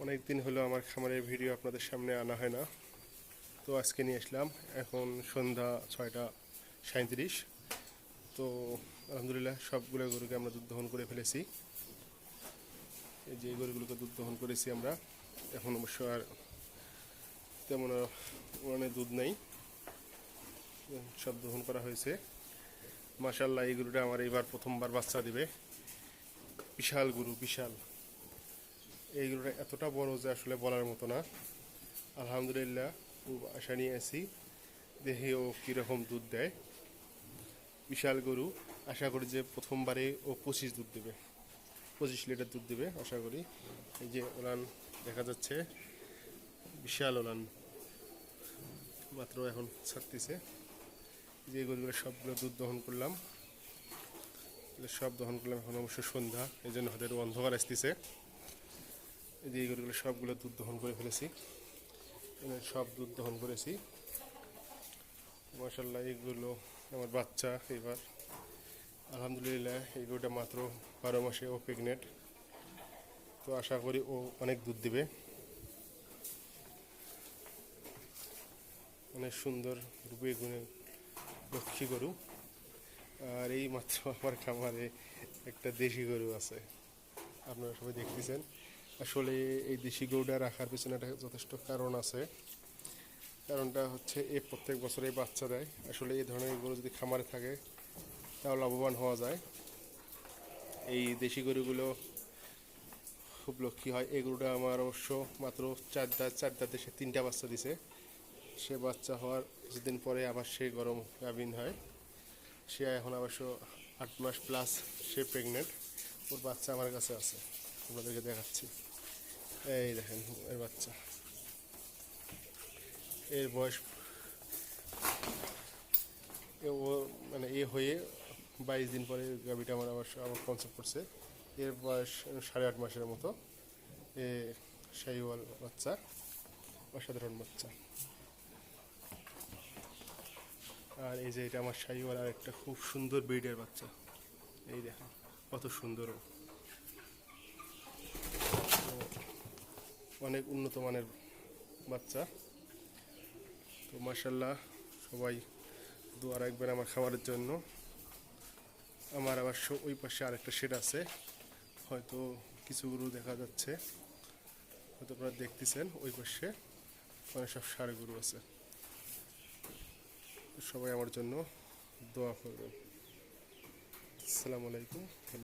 অনেক দিন হলো আমার খামারের ভিডিও আপনাদের সামনে আনা হয় না, তো আজকে নিয়ে আসলাম। এখন সন্ধ্যা 6:37। তো আলহামদুলিল্লাহ সবগুলো গরুকে আমরা দুধ দহন করে ফেলেছি। এই যে গরুগুলোকে দুধ দহন করেছি আমরা। এখন অবশ্য আর তেমন মানে দুধ নেই, সব দহন করা হয়েছে। মাশাআল্লাহ, এই গরুটা আমার এবার প্রথমবার বাচ্চা দিবে। বিশাল গরু, বিশাল। এই গরুটা এতটা বড় যে আসলে বলার মতো না। আলহামদুলিল্লাহ, খুব আশা নিয়ে আছি, দেখি ও কীরকম দুধ দেয়। বিশাল গরু, আশা করি যে প্রথমবারে ও 25 দুধ দেবে, 25 লিটার দুধ দেবে আশা করি। এই যে ওলান দেখা যাচ্ছে, বিশাল ওলান, মাত্র এখন ছাড়তেছে। যে গরুগুলো সবগুলো দুধ দহন করলাম, এখন অবশ্য সন্ধ্যা, এই জন্য হয়তো অন্ধকার আসতেছে। এই যে এই গরুগুলো সবগুলো দুধ দহন করে ফেলেছি, সব দুধ দহন করেছি। মাশাআল্লাহ, এইগুলো আমার বাচ্চা এবার। আলহামদুলিল্লাহ, এই গরুটা মাত্র 12 মাসে ও প্রেগনেন্ট, তো আশা করি ও অনেক দুধ দিবে। অনেক সুন্দর রূপে গুণে লক্ষ্মী গরু। আর এই মাত্র আমার খামারে একটা দেশি গরু আছে, আপনারা সবাই দেখতেছেন। আসলে এই দেশি গরুটা রাখার পিছনে একটা যথেষ্ট কারণ আছে। কারণটা হচ্ছে প্রত্যেক বছরে বাচ্চা দেয়। আসলে এই ধরনের গরু যদি খামারে থাকে তাহলে লাভবান হওয়া যায়। এই দেশি গরুগুলো খুব লক্ষ্মী হয়। এই গরুটা আমার অবশ্য মাত্র চার দাঁতে সে 3টা বাচ্চা দিছে। সে বাচ্চা হওয়ার কিছুদিন পরে আবার সে গরম গাভিন হয়। সে এখন অবশ্য 8 মাস প্লাস সে প্রেগনেন্ট। ওর বাচ্চা আমার কাছে আছে, আপনাদেরকে দেখাচ্ছি। এই দেখেন এর বাচ্চা, এর বয়স ও মানে এ হয়ে 22 দিন পরে গাভিটা আমার আবার কনসেপ্ট করছে। এর বয়স 8.5 মাসের মতো। এ শাহিওয়াল বাচ্চা, অসাধারণ বাচ্চা। আর এই যে এটা আমার শাহিওয়াল আর একটা খুব সুন্দর ব্রিডের বাচ্চা। এই দেখেন কত সুন্দর, অনেক উন্নত মানের বাচ্চা। তো মাশাআল্লাহ, সবাই দোয়া রাখবেন আমার খামারের জন্য। আমার আবার ওই পাশে আরেকটা শেড আছে, হয়তো কিছু গরু দেখা যাচ্ছে, হয়তো আপনারা দেখতেছেন। ওই পাশে অনেক সব ষাঁড় গরু আছে। সবাই আমার জন্য দোয়া করবেন। আসসালামু আলাইকুম।